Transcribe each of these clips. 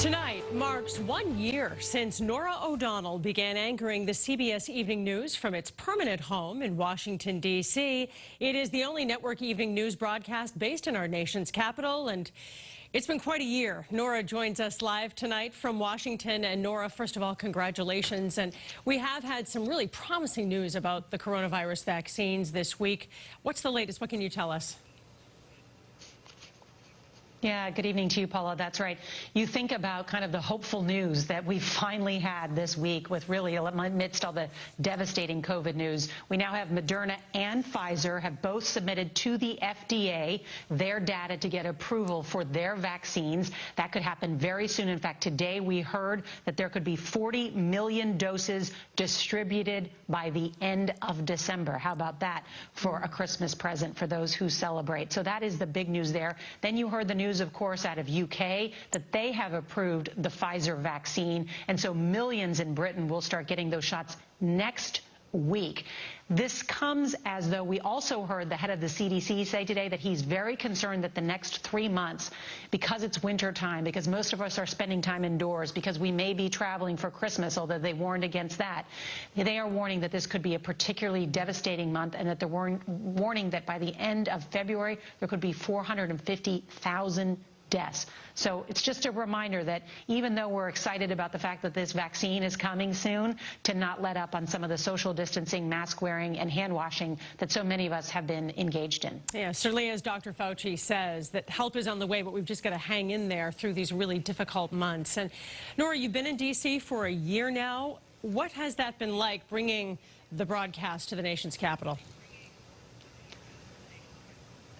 Tonight marks 1 year since Norah O'Donnell began anchoring the CBS Evening News from its permanent home in Washington, D.C. It is the only network evening news broadcast based in our nation's capital, and it's been quite a year. Norah joins us live tonight from Washington. And Norah, first of all, congratulations. And we have had some really promising news about the coronavirus vaccines this week. What's the latest? What can you tell us? Yeah, good evening to you, Paula. That's right. You think about kind of the hopeful news that we finally had this week with really amidst all the devastating COVID news. We now have Moderna and Pfizer have both submitted to the FDA their data to get approval for their vaccines. That could happen very soon. In fact, today we heard that there could be 40 million doses distributed by the end of December. How about that for a Christmas present for those who celebrate? So that is the big news there. Then you heard the news, of course, out of UK that they have approved the Pfizer vaccine, and so millions in Britain will start getting those shots next week. This comes as though we also heard the head of the CDC say today that he's very concerned that the next 3 months, because it's winter time, because most of us are spending time indoors, because we may be traveling for Christmas, although they warned against that, they are warning that this could be a particularly devastating month, and that they're warning that by the end of February there could be 450,000 deaths. So it's just a reminder that even though we're excited about the fact that this vaccine is coming soon, to not let up on some of the social distancing, mask wearing, and hand washing that so many of us have been engaged in. Yeah, certainly, as Dr. Fauci says, that help is on the way, but we've just got to hang in there through these really difficult months. And Norah, you've been in D.C. for a year now. What has that been like, bringing the broadcast to the nation's capital?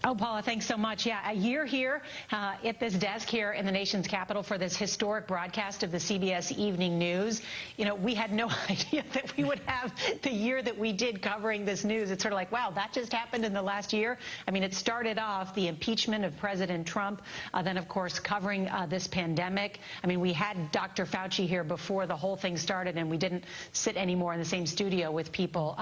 Oh, Paula, thanks so much. Yeah, a year here at this desk here in the nation's capital for this historic broadcast of the CBS Evening News. You know, we had no idea that we would have the year that we did covering this news. It's sort of like, wow, that just happened in the last year. I mean, it started off the impeachment of President Trump, then, of course, covering this pandemic. I mean, we had Dr. Fauci here before the whole thing started, and we didn't sit anymore in the same studio with people.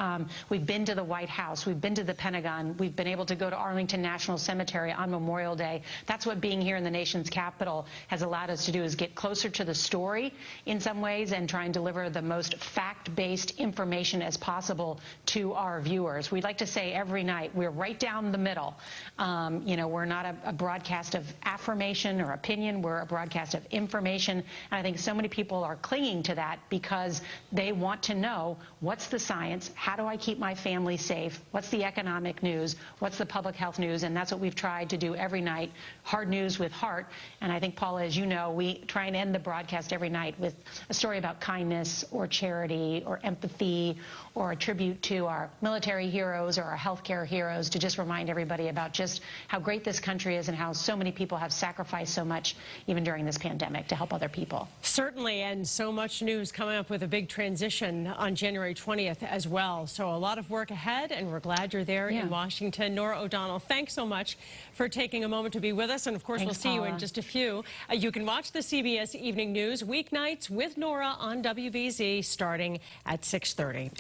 We've been to the White House. We've been to the Pentagon. We've been able to go to Arlington National Cemetery on Memorial Day. That's what being here in the nation's capital has allowed us to do, is get closer to the story in some ways and try and deliver the most fact-based information as possible to our viewers. We'd like to say every night we're right down the middle. You know, we're not a broadcast of affirmation or opinion. We're a broadcast of information. And I think so many people are clinging to that because they want to know, what's the science? How do I keep my family safe? What's the economic news? What's the public health news? And that's what we've tried to do every night, hard news with heart. And I think, Paula, as you know, we try and end the broadcast every night with a story about kindness or charity or empathy or a tribute to our military heroes or our healthcare heroes, to just remind everybody about just how great this country is and how so many people have sacrificed so much even during this pandemic to help other people. Certainly, and so much news coming up with a big transition on January 20th as well. So a lot of work ahead, and we're glad you're there in Washington. Norah O'Donnell, thanks so much for taking a moment to be with us. And of course, we'll see you in just a few. You can watch the CBS Evening News weeknights with Norah on WBZ starting at 6:30.